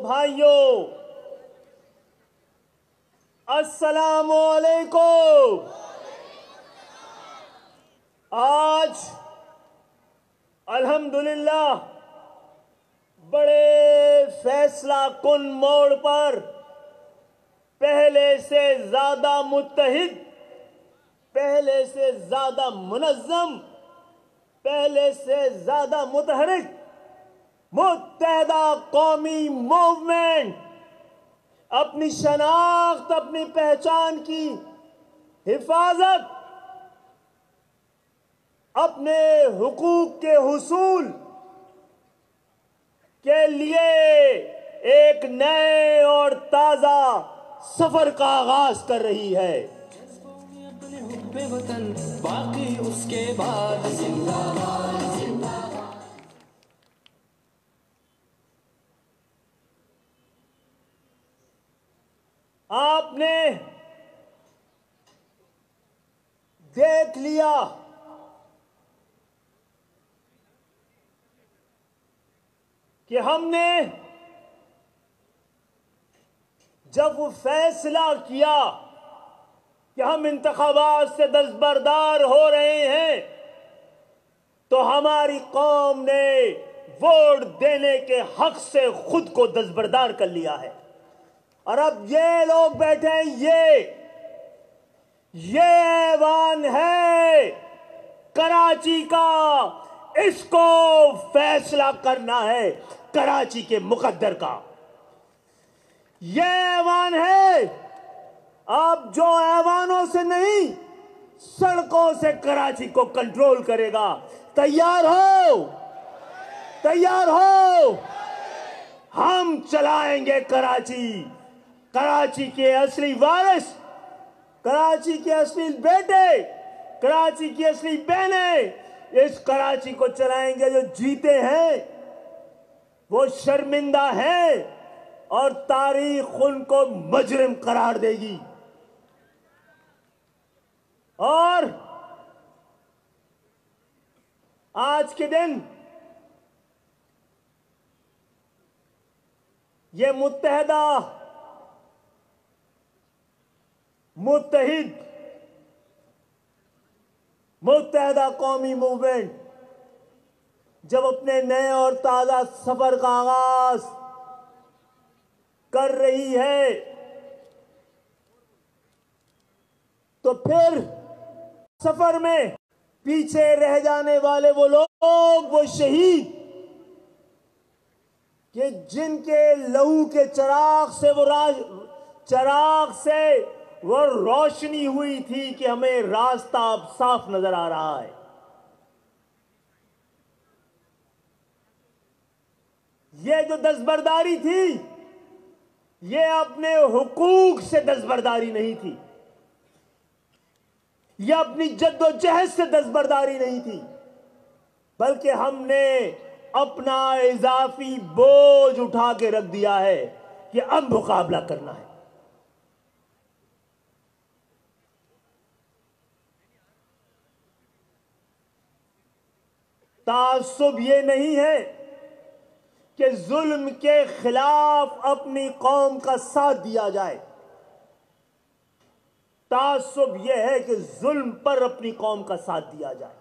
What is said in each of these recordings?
भाइयों, अस्सलामु अलैकुम। आज अल्हम्दुलिल्लाह बड़े फैसला कुन मोड़ पर पहले से ज्यादा मुत्तहिद, पहले से ज्यादा मुनज़्ज़म, पहले से ज्यादा मुतहरिक मुत्तहदा कौमी मूवमेंट अपनी शनाख्त, अपनी पहचान की हिफाजत, अपने हुकूक के हुसूल के लिए एक नए और ताजा सफर का आगाज कर रही है। अपने हुब्बे वतन बाकी उसके बाद जिंदाबाद जिंदाबाद। आपने देख लिया कि हमने जब वो फैसला किया कि हम इंतखाबात से दस्तबरदार हो रहे हैं, तो हमारी कौम ने वोट देने के हक से खुद को दस्तबरदार कर लिया है। और अब ये लोग बैठे हैं, ये ऐवान है कराची का, इसको फैसला करना है कराची के मुकद्दर का। ये ऐवान है, अब जो ऐवानों से नहीं सड़कों से कराची को कंट्रोल करेगा। तैयार हो? तैयार हो? हम चलाएंगे कराची। कराची के असली वारिस, कराची के असली बेटे, कराची की असली बहनें इस कराची को चलाएंगे। जो जीते हैं वो शर्मिंदा हैं और तारीख उनको मुजरिम करार देगी। और आज के दिन ये मुत्तहिदा कौमी मूवमेंट जब अपने नए और ताजा सफर का आगाज कर रही है, तो फिर सफर में पीछे रह जाने वाले वो लोग, वो शहीद कि जिनके लहू के चराग से वो रोशनी हुई थी कि हमें रास्ता अब साफ नजर आ रहा है। ये जो दस्तबरदारी थी, ये अपने हुकूक से दस्तबरदारी नहीं थी, ये अपनी जद्दोजहद से दस्तबरदारी नहीं थी, बल्कि हमने अपना इजाफी बोझ उठा के रख दिया है कि अब मुकाबला करना है। तासुब ये नहीं है कि जुल्म के खिलाफ अपनी कौम का साथ दिया जाए, तासुब यह है कि जुल्म पर अपनी कौम का साथ दिया जाए।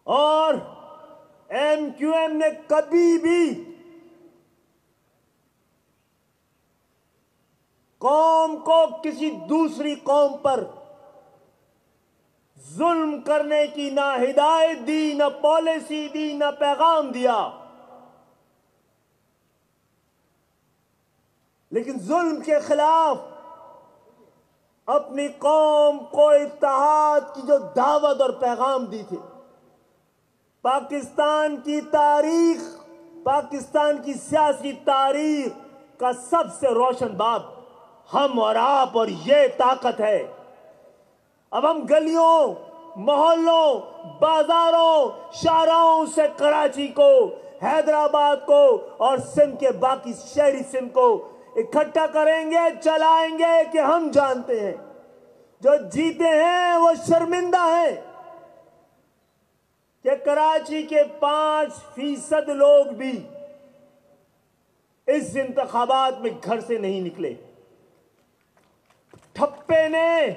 और MQM ने कभी भी कौम को किसी दूसरी कौम पर जुल्म करने की ना हिदायत दी, ना पॉलिसी दी, ना पैगाम दिया। लेकिन जुल्म के खिलाफ अपनी कौम को इत्तेहाद की जो दावत और पैगाम दी थी, पाकिस्तान की तारीख, पाकिस्तान की सियासी तारीख का सबसे रोशन बाब हम और आप, और ये ताकत है। अब हम गलियों, मोहल्लों, बाजारों, शाहराहों से कराची को, हैदराबाद को और सिंध के बाकी शहरी सिंध को इकट्ठा करेंगे, चलाएंगे कि हम जानते हैं जो जीते हैं वो शर्मिंदा हैं कि कराची के 5% लोग भी इस इंतखाबात में घर से नहीं निकले। ठप्पे ने,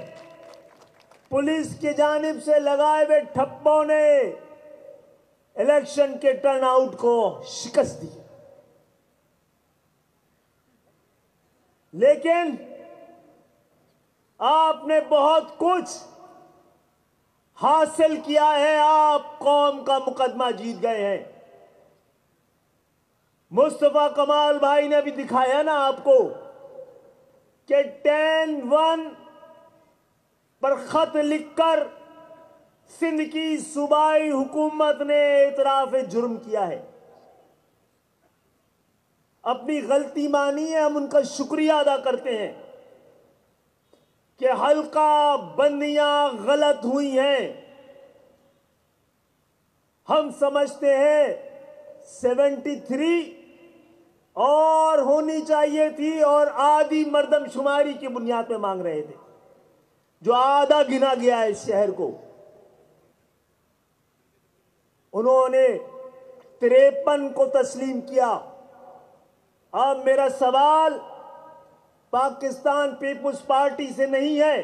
पुलिस की जानिब से लगाए हुए ठप्पों ने इलेक्शन के टर्नआउट को शिकस्त दी। लेकिन आपने बहुत कुछ हासिल किया है। आप कौम का मुकदमा जीत गए हैं। मुस्तफा कमाल भाई ने भी दिखाया ना आपको कि 10-1 पर खत लिखकर सिंध की सूबाई हुकूमत ने इतराफ जुर्म किया है। अपनी गलती मानी है, हम उनका शुक्रिया अदा करते हैं कि हल्का बंदियां गलत हुई हैं। हम समझते हैं 73 और होनी चाहिए थी और आधी मर्दमशुमारी की बुनियाद पे मांग रहे थे, जो आधा गिना गया है इस शहर को। उन्होंने 53 को तस्लीम किया। अब मेरा सवाल पाकिस्तान पीपुल्स पार्टी से नहीं है,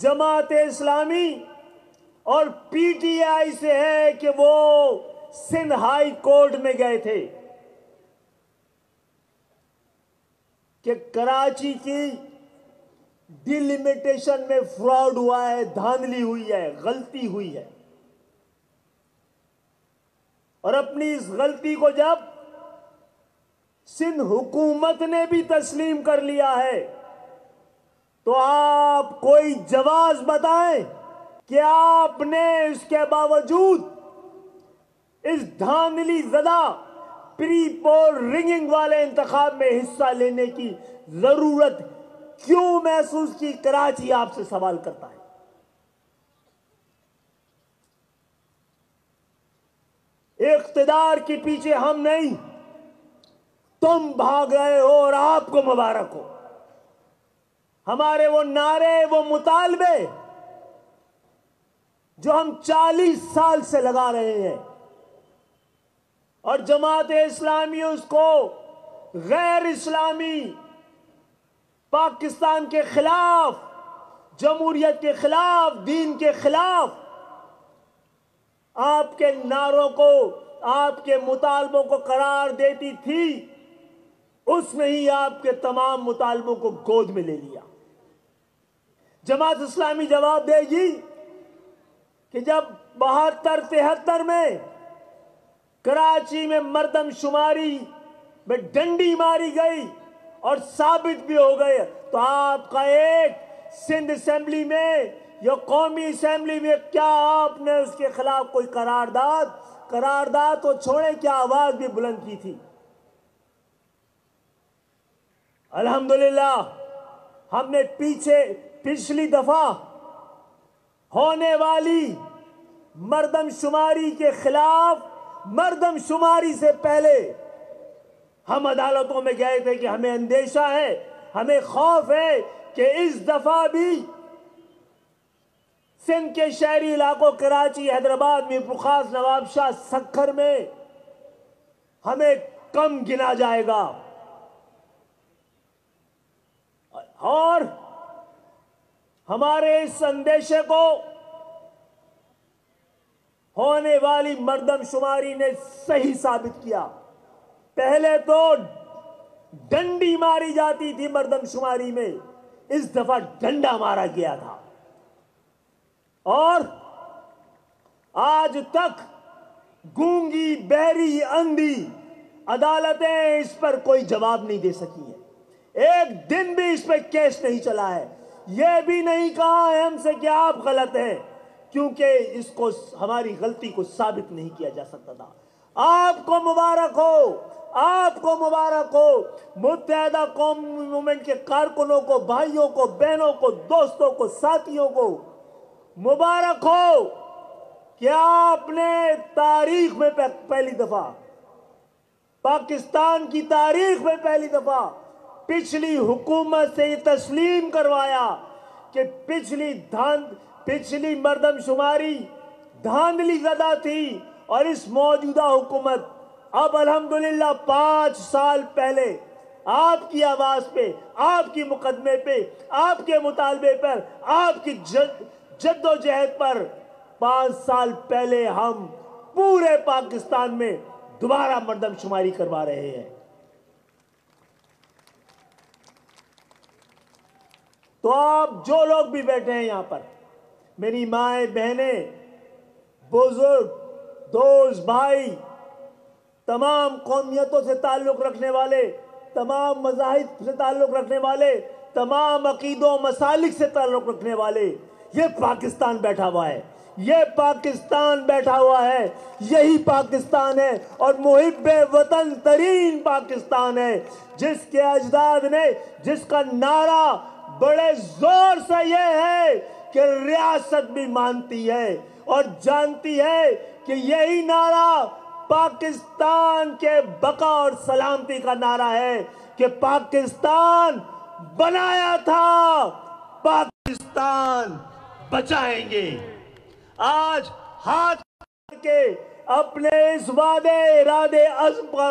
जमात-ए-इस्लामी और पीटीआई से है कि वो सिंध हाई कोर्ट में गए थे कि कराची की डिलिमिटेशन में फ्रॉड हुआ है, धांधली हुई है, गलती हुई है। और अपनी इस गलती को जब सिंध हुकूमत ने भी तस्लीम कर लिया है, तो आप कोई जवाब बताएं कि आपने इसके बावजूद इस धांधली ज़दा प्री पोल रिंगिंग वाले इंतखाब में हिस्सा लेने की जरूरत क्यों महसूस की। कराची आपसे सवाल करता है। इख्तिदार के पीछे हम नहीं, तुम भाग रहे हो और आपको मुबारक हो। हमारे वो नारे, वो मुतालबे जो हम 40 साल से लगा रहे हैं और जमात-ए-इस्लामी उसको गैर इस्लामी पाकिस्तान के खिलाफ, जमहूरियत के खिलाफ, दीन के खिलाफ आपके नारों को, आपके मुतालबों को करार देती थी, उसने ही आपके तमाम मुतालबों को गोद में ले लिया। जमात इस्लामी जवाब देगी कि जब 72-73 में कराची में मर्दमशुमारी में डंडी मारी गई और साबित भी हो गए, तो आपका एक सिंध असेंबली में या कौमी असेंबली में क्या आपने उसके खिलाफ कोई करारदाद तो छोड़े, क्या आवाज भी बुलंद की थी। अल्हम्दुलिल्लाह हमने पिछली दफा होने वाली मर्दमशुमारी के खिलाफ, मर्दमशुमारी से पहले हम अदालतों में गए थे कि हमें अंदेशा है, हमें खौफ है कि इस दफा भी सिंध के शहरी इलाकों कराची, हैदराबाद में, बुखास, नवाबशाह, सक्खर में हमें कम गिना जाएगा। और हमारे इस संदेशे को होने वाली मर्दमशुमारी ने सही साबित किया। पहले तो डंडी मारी जाती थी मर्दमशुमारी में, इस दफा डंडा मारा गया था। और आज तक गूंगी, बहरी, अंधी अदालतें इस पर कोई जवाब नहीं दे सकी है। एक दिन भी इस पर केस नहीं चला है। यह भी नहीं कहा है हमसे कि आप गलत हैं, क्योंकि इसको, हमारी गलती को साबित नहीं किया जा सकता था। आपको मुबारक हो, आपको मुबारक हो। मुत्तहिदा कौम मूवमेंट के कारकुनों को, भाइयों को, बहनों को, दोस्तों को, साथियों को मुबारक हो कि आपने तारीख में पहली दफा, पाकिस्तान की तारीख में पहली दफा पिछली हुकूमत से ये तस्लीम करवाया कि पिछली मर्दमशुमारी धांधली ज़दा थी और इस मौजूदा हुकूमत अब अल्हम्दुलिल्लाह 5 साल पहले आपकी आवाज पे, आपकी मुकदमे पे, आपके मुतालबे पर, आपकी जद्दोजहद पर 5 साल पहले हम पूरे पाकिस्तान में दोबारा मर्दमशुमारी करवा रहे हैं। तो आप जो लोग भी बैठे हैं यहां पर, मेरी माएं, बहनें, बुजुर्ग, दोस्त, भाई, तमाम कौमियतों से ताल्लुक रखने वाले, तमाम मज़ाहिब से ताल्लुक रखने वाले, तमाम अकीदों मसालिक से ताल्लुक रखने वाले, ये पाकिस्तान बैठा हुआ है, ये पाकिस्तान बैठा हुआ है, यही पाकिस्तान है और मुहिब्बे वतन तरीन पाकिस्तान है, जिसके अजदाद ने, जिसका नारा बड़े जोर से ये है कि रियासत भी मानती है और जानती है कि यही नारा पाकिस्तान के बका और सलामती का नारा है कि पाकिस्तान बनाया था, पाकिस्तान बचाएंगे। आज हाथ के अपने इस वादे, इरादे, अज़्म को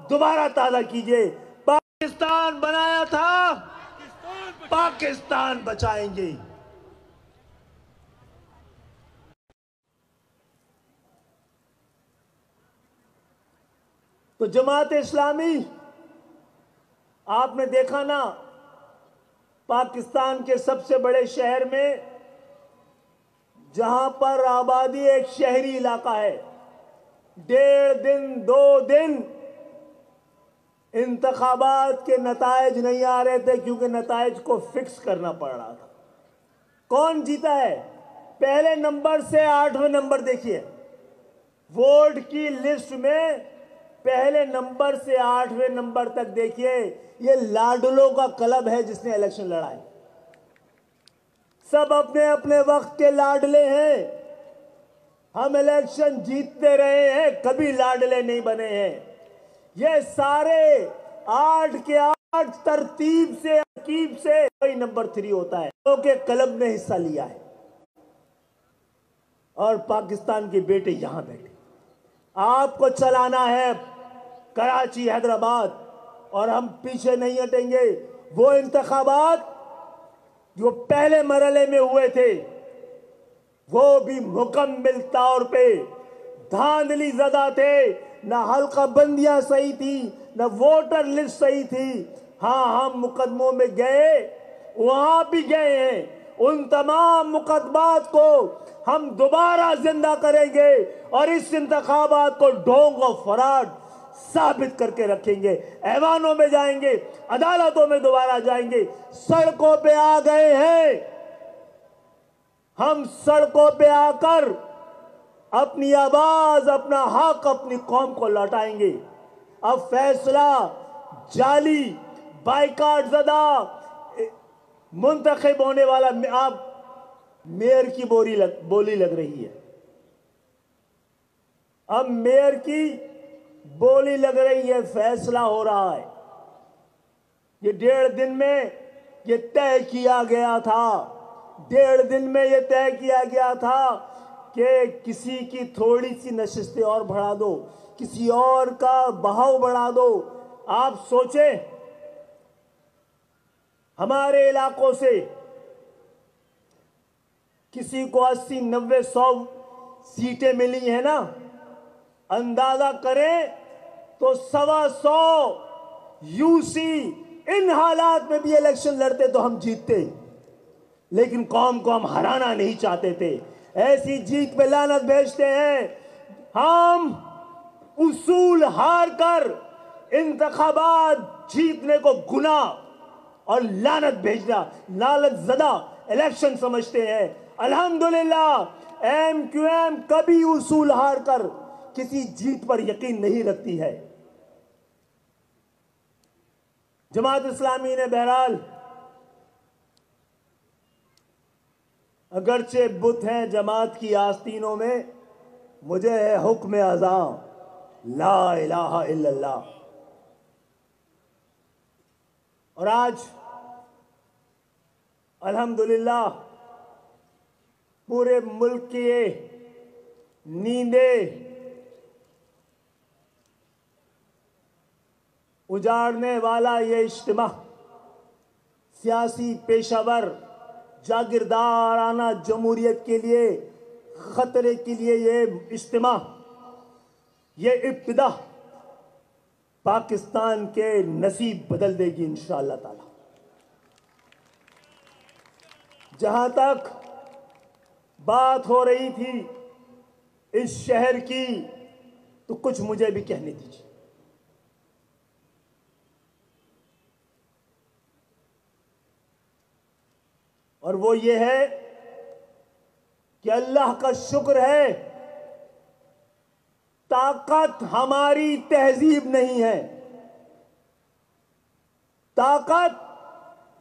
दोबारा ताज़ा कीजिए। पाकिस्तान बनाया था, पाकिस्तान बचाएंगे। तो जमात इस्लामी, आपने देखा ना, पाकिस्तान के सबसे बड़े शहर में, जहां पर आबादी एक शहरी इलाका है, 1.5 दिन 2 दिन इंतखाबात के नतायज नहीं आ रहे थे क्योंकि नतायज को फिक्स करना पड़ रहा था। कौन जीता है? पहले नंबर से 8वें नंबर देखिए, वोट की लिस्ट में पहले नंबर से 8वें नंबर तक देखिए, ये लाडलों का क्लब है जिसने इलेक्शन लड़ा है। सब अपने अपने वक्त के लाडले हैं। हम इलेक्शन जीतते रहे हैं, कभी लाडले नहीं बने हैं। ये सारे 8 के 8 तरतीब से, तरकीब से कोई नंबर 3 होता है, तो के क्लब ने हिस्सा लिया है और पाकिस्तान के बेटे यहां बैठे। आपको चलाना है कराची, हैदराबाद, और हम पीछे नहीं हटेंगे। वो इंतखाबात जो पहले मरहले में हुए थे, वो भी मुकम्मल तौर पे धांधली ज़दा थे, ना हल्का बंदियां सही थी, ना वोटर लिस्ट सही थी। हाँ, हम मुकदमों में गए, वहां भी गए हैं। उन तमाम मुकदमात को हम दोबारा जिंदा करेंगे और इस इंतखाबात को ढोंग और फराड साबित करके रखेंगे। ऐवानों में जाएंगे, अदालतों में दोबारा जाएंगे, सड़कों पे आ गए हैं। हम सड़कों पे आकर अपनी आवाज, अपना हक, अपनी कौम को लौटाएंगे। अब फैसला जाली, बाइकाट ज़दा, मुंतखब होने वाला, आप मेयर की बोली लग रही है। अब मेयर की बोली लग रही है, फैसला हो रहा है। ये 1.5 दिन में ये तय किया गया था, 1.5 दिन में ये तय किया गया था कि किसी की थोड़ी सी नशिस्तें और बढ़ा दो, किसी और का बहाव बढ़ा दो। आप सोचें, हमारे इलाकों से किसी को 80, 90, 100 सीटें मिली हैं ना, अंदाजा करें तो 125 यूसी इन हालात में भी इलेक्शन लड़ते तो हम जीतते। लेकिन कौम को हम हराना नहीं चाहते थे। ऐसी जीत पे लानत भेजते हैं हम। उसूल हार कर इंतखाबात जीतने को गुनाह और लानत भेजना, लालच ज़दा इलेक्शन समझते हैं। अल्हम्दुलिल्लाह MQM कभी उसूल हार कर किसी जीत पर यकीन नहीं रखती है। जमात इस्लामी ने बहरहाल, अगरचे बुत हैं जमात की आस्तीनों में, मुझे है हुक्म अज़ां ला इलाहा इल्लल्लाह। और आज अल्हम्दुलिल्लाह पूरे मुल्क की नींदें उजाड़ने वाला ये इज्तिमा, सियासी पेशावर जागीरदाराना जमहूरियत के लिए खतरे के लिए ये इज्तिमा, ये इब्तिदा पाकिस्तान के नसीब बदल देगी इंशाअल्लाह ताला। जहां तक बात हो रही थी इस शहर की, तो कुछ मुझे भी कहने दीजिए। और वो ये है कि अल्लाह का शुक्र है, ताकत हमारी तहजीब नहीं है, ताकत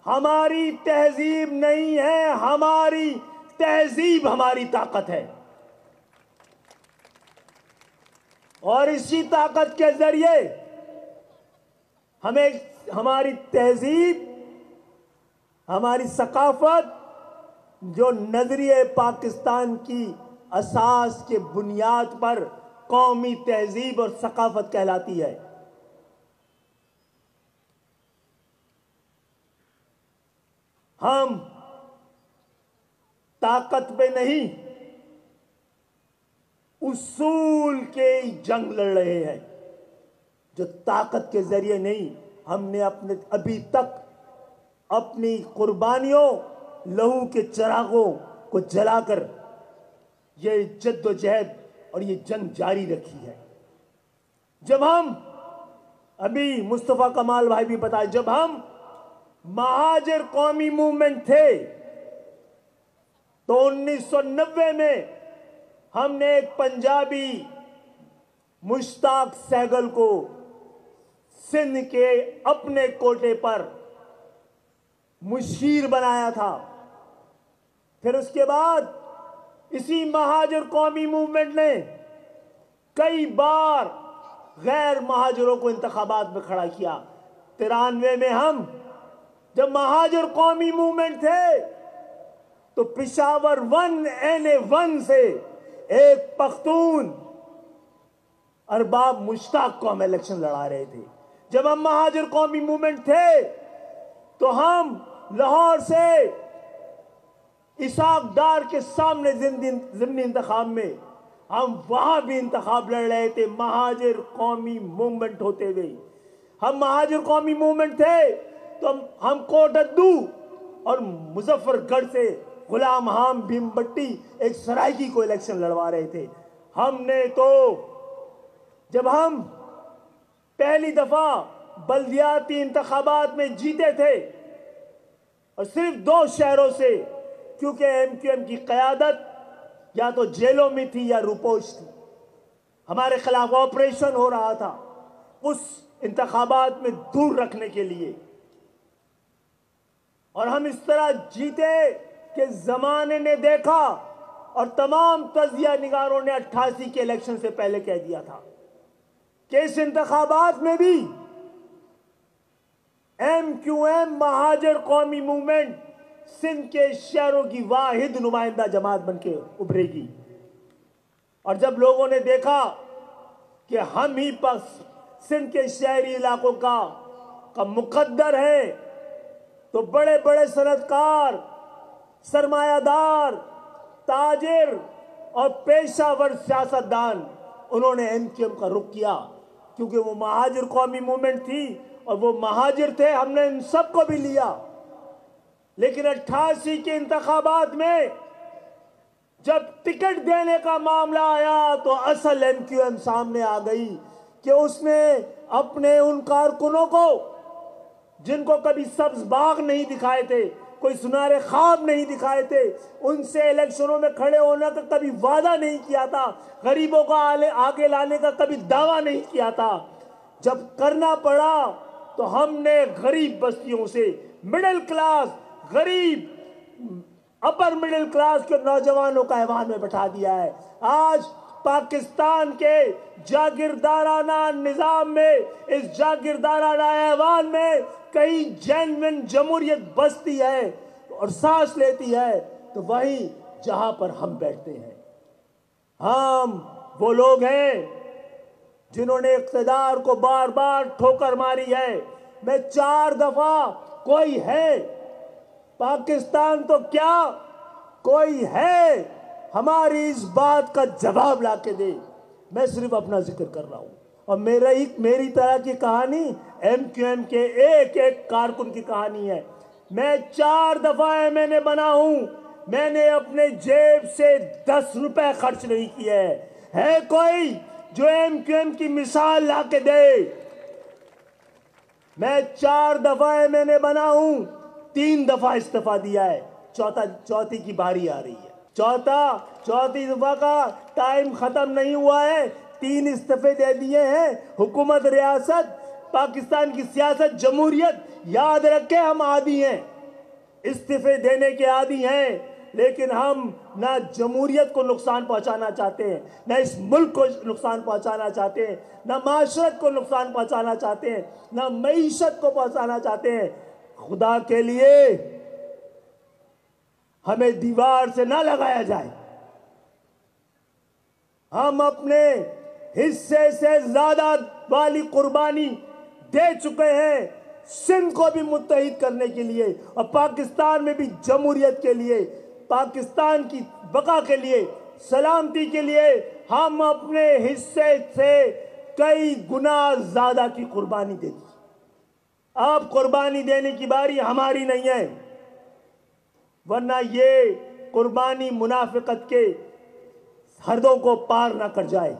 हमारी तहजीब नहीं है, हमारी तहजीब हमारी ताकत है। और इसी ताकत के जरिए हमें हमारी तहजीब, हमारी सकाफत, जो नजरिए पाकिस्तान की असास के बुनियाद पर कौमी तहजीब और सकाफत कहलाती है, हम ताकत पे नहीं उसूल के जंग लड़ रहे हैं, जो ताकत के जरिए नहीं। हमने अपने अभी तक अपनी कुर्बानियों, लहू के चिरागों को जलाकर ये जद्दोजहद और ये जंग जारी रखी है। जब हम, अभी मुस्तफा कमाल भाई भी बताए, जब हम महाजिर कौमी मूवमेंट थे तो 1990 में हमने एक पंजाबी मुश्ताक सहगल को सिंध के अपने कोटे पर मुशीर बनाया था। फिर उसके बाद इसी महाजिर कौमी मूवमेंट ने कई बार गैर महाजिरों को इंतखाबात में खड़ा किया। 93 में हम जब महाजिर कौमी मूवमेंट थे तो पिशावर 1 NA1 से एक पख्तून अरबाब मुश्ताक को हम इलेक्शन लड़ा रहे थे। जब हम महाजिर कौमी मूवमेंट थे तो हम लाहौर से इसाक डार के सामने ज़िमनी इंतखाब में हम वहां भी इंतखाब लड़ रहे थे, महाजिर कौमी मूवमेंट होते हुए। हम महाजिर कौमी मूवमेंट थे तो हम कोटद्दू और मुजफ्फरगढ़ से गुलाम हाम भीमबट्टी एक सरायकी को इलेक्शन लड़वा रहे थे। हमने तो जब हम पहली दफा बल्दियाती इंतखाबात में जीते थे और सिर्फ 2 शहरों से, क्योंकि MQM की क़यादत या तो जेलों में थी या रुपोश थी, हमारे खिलाफ ऑपरेशन हो रहा था उस इंतखाबात में दूर रखने के लिए। और हम इस तरह जीते कि जमाने ने देखा और तमाम तजिया निगारों ने 88 के इलेक्शन से पहले कह दिया था कि इस इंतखाबात में भी MQM महाजिर कौमी मूवमेंट सिंध के शहरों की वाहिद नुमाइंदा जमात बनके उभरेगी। और जब लोगों ने देखा कि हम ही बस सिंध के शहरी इलाकों का मुकद्दर है, तो बड़े बड़े सनतकार, सरमायादार, ताजिर और पेशावर सियासतदान, उन्होंने MQM का रुख किया, क्योंकि वो महाजिर कौमी मूवमेंट थी और वो महाजिर थे। हमने इन सबको भी लिया, लेकिन 88 के इंतखाबात में जब टिकट देने का मामला आया तो असल MQM सामने आ गई कि उसने अपने उन कारकुनों को, जिनको कभी सब्ज बाग नहीं दिखाए थे, कोई सुनहरे ख्वाब नहीं दिखाए थे, उनसे इलेक्शनों में खड़े होने का कभी वादा नहीं किया था, गरीबों का आगे लाने का कभी दावा नहीं किया था। जब करना पड़ा तो हमने गरीब बस्तियों से मिडिल क्लास, गरीब अपर मिडिल क्लास के नौजवानों का ऐवान में बैठा दिया है। आज पाकिस्तान के जागीरदाराना निजाम में, इस जागीरदाराना ऐवान में कई जेन्युइन जमहूरियत बसती है और सांस लेती है, तो वही जहां पर हम बैठते हैं। हम वो लोग हैं जिन्होंने इक़्तिदार को बार बार ठोकर मारी है। मैं 4 दफा, कोई है पाकिस्तान तो क्या, कोई है हमारी इस बात का जवाब लाके दे। मैं सिर्फ अपना जिक्र कर रहा हूं और मेरी तरह की कहानी MQM के एक एक कारकुन की कहानी है। मैं 4 दफा MNA बना हूं, मैंने अपने जेब से 10 रुपए खर्च नहीं किए। है कोई जो MQM की मिसाल लाके दे? मैं 4 दफा MNA बना हूं, 3 दफा इस्तीफा दिया है, चौथी की बारी आ रही है। चौथी दफा का टाइम खत्म नहीं हुआ है, 3 इस्तीफे दे दिए हैं। हुकूमत, रियासत, पाकिस्तान की सियासत, जमहूरियत, याद रखें हम आदी हैं, इस्तीफे देने के आदी हैं। लेकिन हम ना जमहूरियत को नुकसान पहुंचाना चाहते हैं, ना इस मुल्क को नुकसान पहुंचाना चाहते हैं, ना माशरत को नुकसान पहुंचाना चाहते हैं, ना मईशत को पहुंचाना चाहते हैं। खुदा के लिए हमें दीवार से ना लगाया जाए। हम अपने हिस्से से ज्यादा वाली कुर्बानी दे चुके हैं सिंध को भी मुत्तहिद करने के लिए और पाकिस्तान में भी जमहूरियत के लिए, पाकिस्तान की बका के लिए, सलामती के लिए हम अपने हिस्से से कई गुना ज्यादा की कुर्बानी दे दी। अब कुर्बानी देने की बारी हमारी नहीं है, वरना ये कुर्बानी मुनाफिकत के हदों को पार ना कर जाए।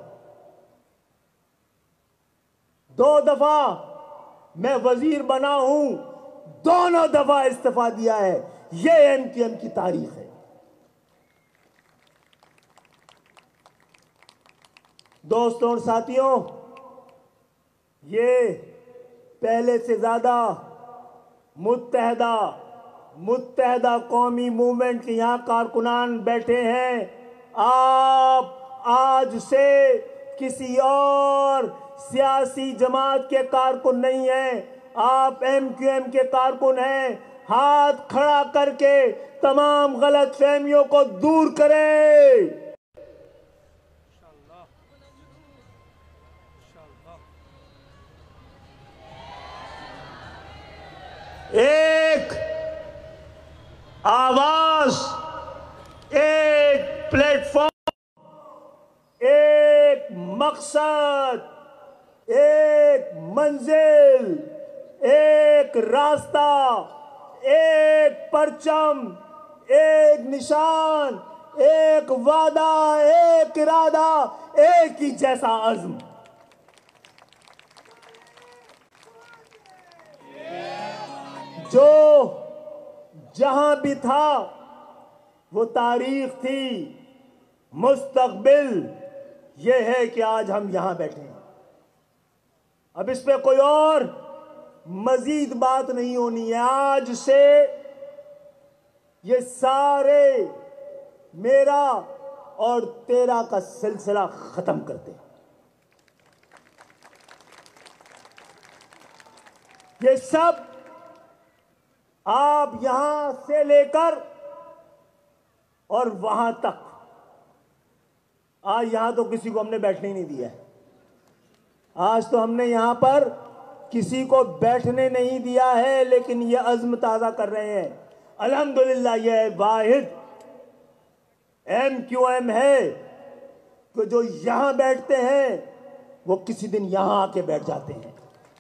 2 दफा मैं वजीर बना हूं, दोनों दफा इस्तीफा दिया है। ये MQM की तारीख है। दोस्तों और साथियों, ये पहले से ज्यादा मुत्तहदा कौमी मूवमेंट के यहां कारकुनान बैठे हैं। आप आज से किसी और सियासी जमात के कारकुन नहीं हैं, आप MQM के कारकुन हैं। हाथ खड़ा करके तमाम गलत फहमियों को दूर करें। एक आवाज, एक प्लेटफॉर्म, एक मकसद, एक मंजिल, एक रास्ता, एक परचम, एक निशान, एक वादा, एक इरादा, एक ही जैसा अज़्म। जो जहां भी था वो तारीख थी, मुस्तकबिल ये है कि आज हम यहां बैठे हैं। अब इस पे कोई और मजीद बात नहीं होनी है। आज से ये सारे मेरा और तेरा का सिलसिला खत्म करते हैं। ये सब आप यहां से लेकर और वहां तक, आज यहां तो किसी को हमने बैठने ही नहीं दिया है। आज तो हमने यहां पर किसी को बैठने नहीं दिया है, लेकिन ये अज़्म ताज़ा कर रहे हैं। अल्हम्दुलिल्लाह ये वाहिद MQM है कि जो यहां बैठते हैं वो किसी दिन यहां आके बैठ जाते हैं।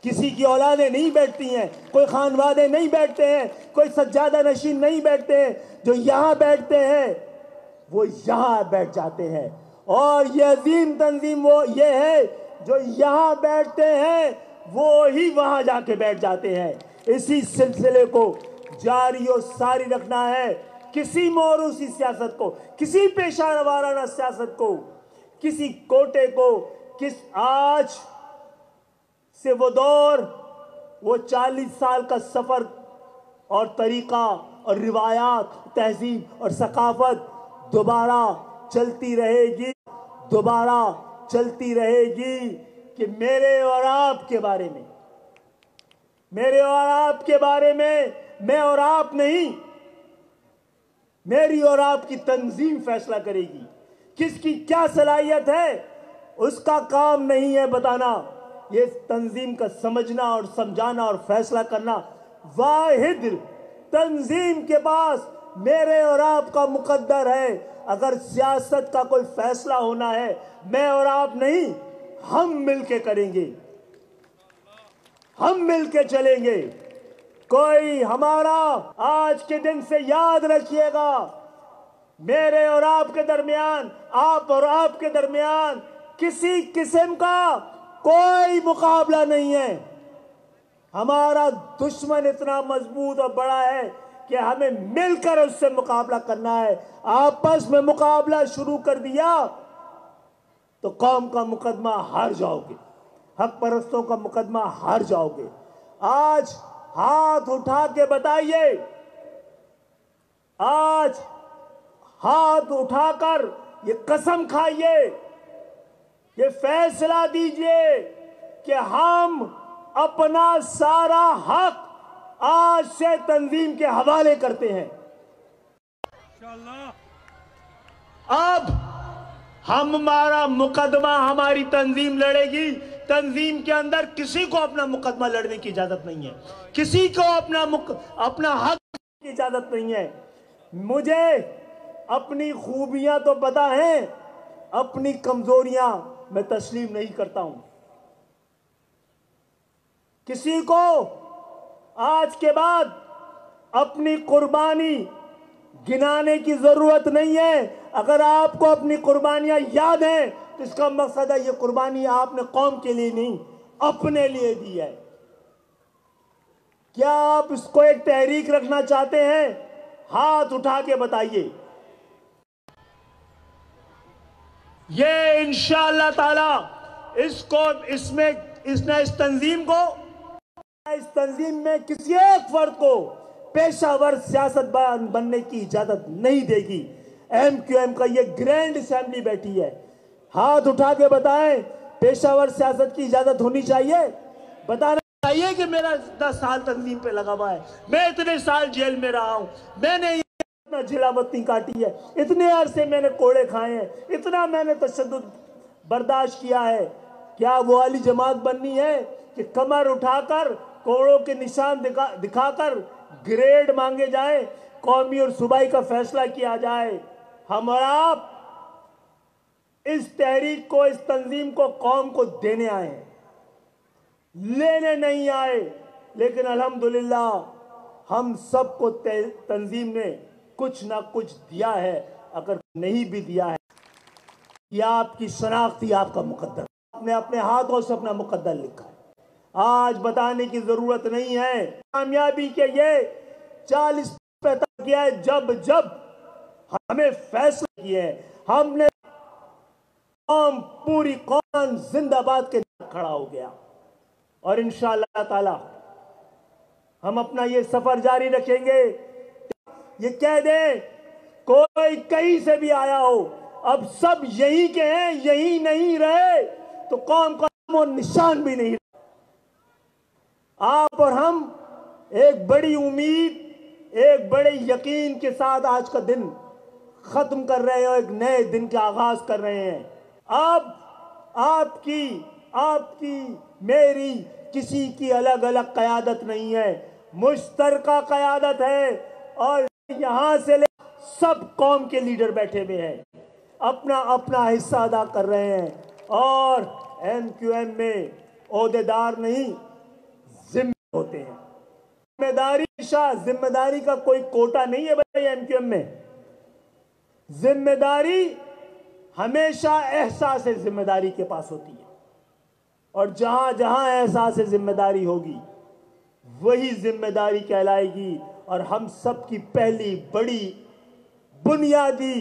किसी की औलादें नहीं बैठती हैं, कोई खानवादे नहीं बैठते हैं, कोई सज्जादा नशीन नहीं बैठते हैं। जो यहां बैठते हैं वो यहां बैठ जाते हैं। और ये अजीम तंजीम वो ये है जो यहां बैठते हैं वो ही वहां जाके बैठ जाते हैं। इसी सिलसिले को जारी और सारी रखना है। किसी मोरूसी सियासत को, किसी पेशा वाराना सियासत को, किसी कोटे को, आज से वो दौर, वो 40 साल का सफर और तरीका और रिवायात, तहजीब और सकाफत दोबारा चलती रहेगी, दोबारा चलती रहेगी। कि मेरे और आपके बारे में, मेरे और आपके बारे में मैं और आप नहीं, मेरी और आपकी तंजीम फैसला करेगी किसकी क्या सलाहियत है, उसका काम नहीं है बताना। ये तंजीम का समझना और समझाना और फैसला करना। वाहिद तंजीम के पास मेरे और आपका मुकद्दर है। अगर सियासत का कोई फैसला होना है, मैं और आप नहीं, हम मिलके करेंगे, हम मिलके चलेंगे। कोई हमारा आज के दिन से याद रखिएगा, मेरे और आपके दरमियान, आप और आपके दरमियान किसी किस्म का कोई मुकाबला नहीं है। हमारा दुश्मन इतना मजबूत और बड़ा है कि हमें मिलकर उससे मुकाबला करना है। आपस में मुकाबला शुरू कर दिया तो कौम का मुकदमा हार जाओगे, हक परस्तों का मुकदमा हार जाओगे। आज हाथ उठा के बताइए, आज हाथ उठाकर ये कसम खाइए, ये फैसला दीजिए कि हम अपना सारा हक आज से तंजीम के हवाले करते हैं। अब हमारा मुकदमा हमारी तंजीम लड़ेगी। तंजीम के अंदर किसी को अपना मुकदमा लड़ने की इजाजत नहीं है, किसी को अपना हक की इजाजत नहीं है। मुझे अपनी खूबियां तो पता है, अपनी कमजोरियां मैं तस्लीम नहीं करता हूं। किसी को आज के बाद अपनी कुर्बानी गिनाने की जरूरत नहीं है। अगर आपको अपनी कुर्बानियां याद हैं तो इसका मकसद है ये कुर्बानी आपने कौम के लिए नहीं, अपने लिए दी है। क्या आप इसको एक तहरीक रखना चाहते हैं? हाथ उठा के बताइए। ये इंशाअल्लाह ताला इस तंजीम में किसी एक फर्द को पेशावर सियासतदान बनने की इजाजत नहीं देगी। एमक्यूएम का ये ग्रैंड असेंबली बैठी है। हाथ उठा के बताएं, पेशावर सियासत की इजाजत होनी चाहिए? बताना चाहिए कि मेरा 10 साल तंजीम पे लगा हुआ है, मैं इतने साल जेल में रहा हूं, मैंने इतना झिलावती काटी है, इतने अरसे मैंने कोड़े खाए हैं, इतना मैंने तशद्दुद बर्दाश्त किया है। क्या वो वाली जमात बननी है कि कमर उठाकर कोड़ों के निशान दिखाकर ग्रेड मांगे जाए, कौमी और सूबाई का फैसला किया जाए? हम और आप इस तहरीक को, इस तंजीम को कौम को देने आए हैं, लेने नहीं आए। लेकिन अल्हम्दुलिल्लाह हम सबको तंजीम ने कुछ ना कुछ दिया है। अगर नहीं भी दिया है, यह आपकी शनाख्त ही आपका मुकद्दर, आपने अपने हाथों से अपना मुकद्दर लिखा है। आज बताने की जरूरत नहीं है। कामयाबी के ये 40 पैदा किया है जब जब हमें फैसला किए हैं। हमने कौम, पूरी कौम जिंदाबाद के खड़ा हो गया और इंशाअल्लाह ताला हम अपना ये सफर जारी रखेंगे। ये कह दे कोई कहीं से भी आया हो, अब सब यही के हैं, यही नहीं रहे तो कौम का नामो निशान भी नहीं। आप और हम एक बड़ी उम्मीद, एक बड़े यकीन के साथ आज का दिन खत्म कर रहे हैं, एक नए दिन का आगाज कर रहे हैं। अब आपकी मेरी किसी की अलग अलग कयादत नहीं है, मुश्तरका कयादत है। और यहां से ले सब कौम के लीडर बैठे हुए हैं, अपना अपना हिस्सा अदा कर रहे हैं। और एमक्यूएम में ओहदेदार नहीं, जिम्मेदार होते हैं। जिम्मेदारी का कोई कोटा नहीं है भाई एमक्यूएम में। जिम्मेदारी हमेशा एहसास जिम्मेदारी के पास होती है, और जहां जहां एहसास जिम्मेदारी होगी वही जिम्मेदारी कहलाएगी। और हम सब की पहली बड़ी बुनियादी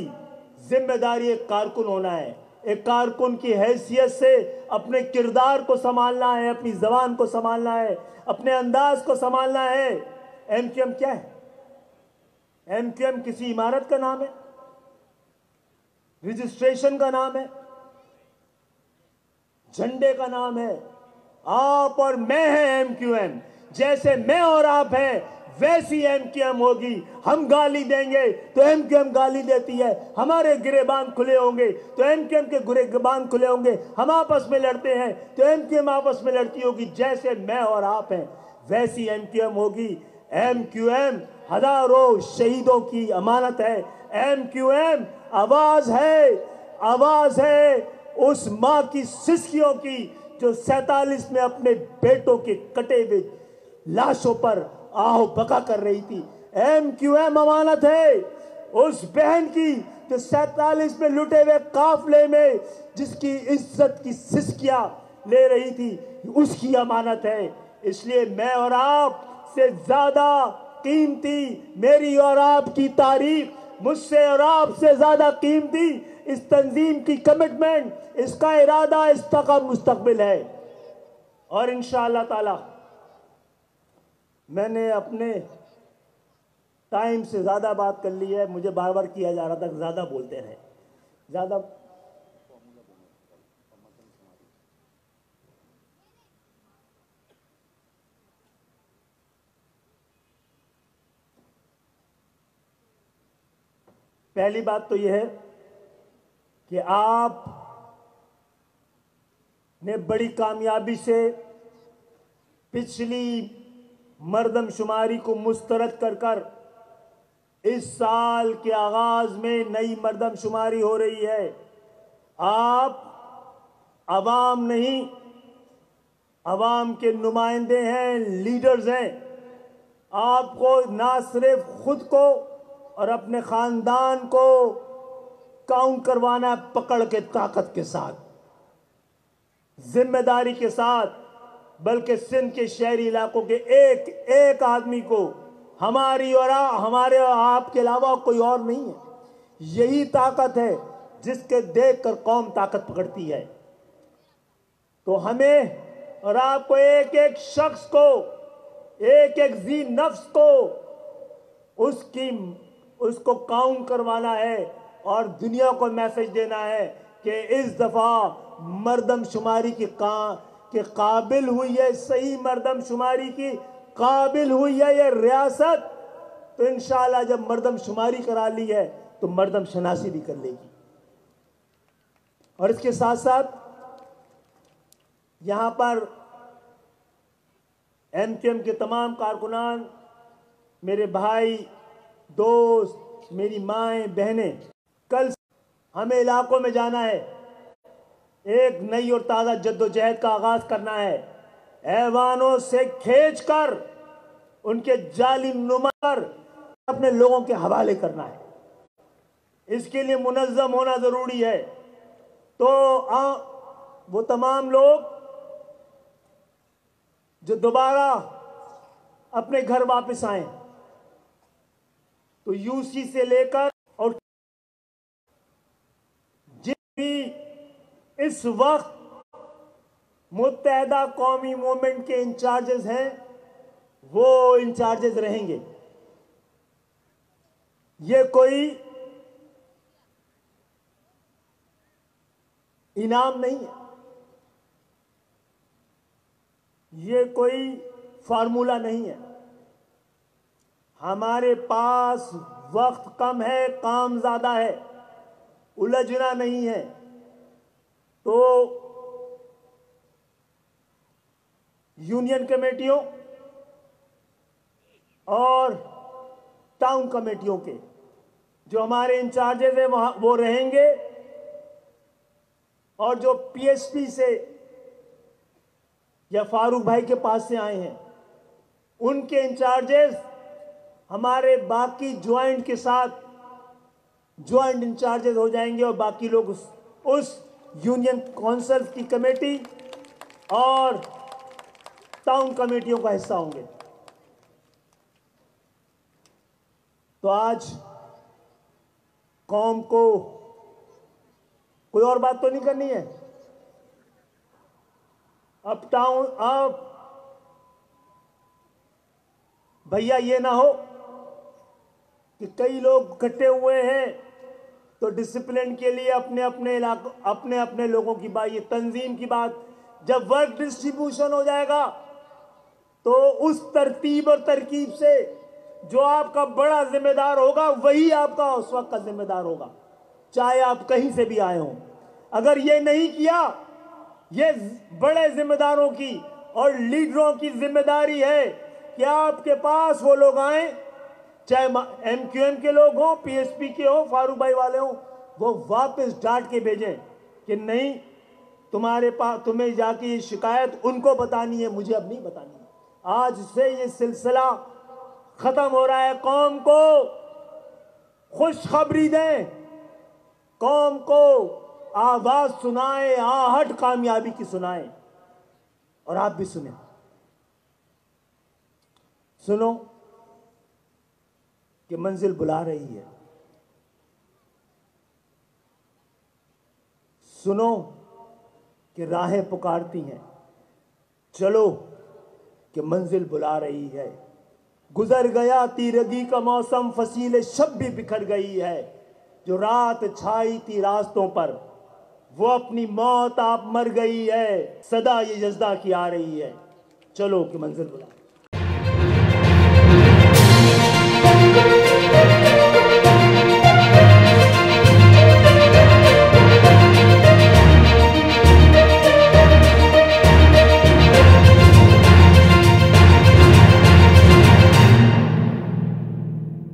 जिम्मेदारी एक कारकुन होना है। एक कारकुन की हैसियत से अपने किरदार को संभालना है, अपनी जबान को संभालना है, अपने अंदाज को संभालना है। एमक्यूएम क्या है? एमक्यूएम किसी इमारत का नाम है, रजिस्ट्रेशन का नाम है, झंडे का नाम है। आप और मैं हैं एमक्यूएम। जैसे मैं और आप हैं वैसी एमक्यूएम होगी। हम गाली देंगे तो एमक्यूएम गाली देती है, हमारे गिरेबान खुले होंगे तो एमक्यूएम के गिरेबान खुले होंगे, हम आपस में लड़ते हैं तो एमक्यूएम आपस में लड़ती होगी। जैसे मैं और आप हैं वैसी एमक्यूएम होगी। एमक्यूएम हजारों शहीदों की अमानत है। एमक्यूएम आवाज है उस मां की सिसकियों की जो 47 में अपने बेटों के कटे हुए लाशों पर आहो बका कर रही थी। एमक्यूएम अमानत है उस बहन की जो 47 में लुटे हुए काफले में जिसकी इज्जत की सिसकियां ले रही थी, उसकी अमानत है। इसलिए मैं और आप से ज्यादा कीमती मेरी और आपकी तारीफ, मुझसे और आपसे ज्यादा कीमती इस तंजीम की कमिटमेंट, इसका इरादा, इसका मुस्तकबिल है। और इंशाअल्लाह ताला मैंने अपने टाइम से ज्यादा बात कर ली है। मुझे बार बार किया जा रहा था ज्यादा बोलते रहे, ज्यादा। पहली बात तो यह है कि आप ने बड़ी कामयाबी से पिछली मर्दमशुमारी को मुस्तरद कर इस साल के आगाज में नई मर्दमशुमारी हो रही है। आप अवाम नहीं, अवाम के नुमाइंदे हैं, लीडर्स हैं। आपको ना सिर्फ खुद को और अपने खानदान को काउंट करवाना है, पकड़ के ताकत के साथ, जिम्मेदारी के साथ, बल्कि सिंध के शहरी इलाकों के एक एक आदमी को हमारी और हमारे और आपके अलावा कोई और नहीं है। यही ताकत है जिसके देखकर कौम ताकत पकड़ती है। तो हमें और आपको एक एक शख्स को, एक एक जी नफ्स को उसको काउंट करवाना है और दुनिया को मैसेज देना है कि इस दफा मर्दमशुमारी के काबिल हुई है, सही मर्दमशुमारी की काबिल हुई है ये रियासत। तो इंशाअल्लाह जब मर्दमशुमारी करा ली है तो मर्दम शनासी भी कर लेगी। और इसके साथ साथ यहां पर एमक्यूएम के तमाम कारकुनान, मेरे भाई, दोस्त, मेरी माएं, बहनें, कल हमें इलाकों में जाना है, एक नई और ताजा जद्दोजहद का आगाज करना है। ऐवानों से खींचकर उनके जालिम नुमार अपने लोगों के हवाले करना है। इसके लिए मुनज़्ज़म होना जरूरी है। तो वो तमाम लोग जो दोबारा अपने घर वापस आए, तो यूसी से लेकर और जिन भी इस वक्त मुत्तहदा कौमी मूवमेंट के इंचार्जेस हैं, वो इंचार्जेस रहेंगे। ये कोई इनाम नहीं है, ये कोई फार्मूला नहीं है। हमारे पास वक्त कम है, काम ज्यादा है, उलझना नहीं है। तो यूनियन कमेटियों और टाउन कमेटियों के जो हमारे इंचार्जेस हैं वो रहेंगे, और जो पीएसपी से या फारूक भाई के पास से आए हैं उनके इंचार्जेस हमारे बाकी ज्वाइंट के साथ ज्वाइंट इंचार्जेस हो जाएंगे, और बाकी लोग उस यूनियन काउंसिल की कमेटी और टाउन कमेटियों का हिस्सा होंगे। तो आज कौम को कोई और बात तो नहीं करनी है। अब भैया ये ना हो कि कई लोग इकट्ठे हुए हैं तो डिसिप्लिन के लिए अपने अपने इलाकों, अपने अपने लोगों की बात, ये तंजीम की बात, जब वर्क डिस्ट्रीब्यूशन हो जाएगा तो उस तरतीब और तरकीब से जो आपका बड़ा जिम्मेदार होगा वही आपका उस वक्त का जिम्मेदार होगा, चाहे आप कहीं से भी आए हों। अगर ये नहीं किया, ये बड़े जिम्मेदारों की और लीडरों की जिम्मेदारी है कि आपके पास वो लोग आए, चाहे MQM के लोग हों, PSP के हों, फारूक भाई वाले हों, वो वापस डांट के भेजें कि नहीं, तुम्हारे पास तुम्हें जाके ये शिकायत उनको बतानी है, मुझे अब नहीं बतानी है। आज से ये सिलसिला खत्म हो रहा है। कौम को खुशखबरी दें, कौम को आवाज सुनाएं, आहट कामयाबी की सुनाएं। और आप भी सुने, सुनो कि मंजिल बुला रही है, सुनो कि राहें पुकारती हैं, चलो कि मंजिल बुला रही है। गुजर गया तीरगी का मौसम, फसीले शब भी बिखर गई है। जो रात छाई थी रास्तों पर, वो अपनी मौत आप मर गई है। सदा ये जज्दा की आ रही है, चलो कि मंजिल बुला।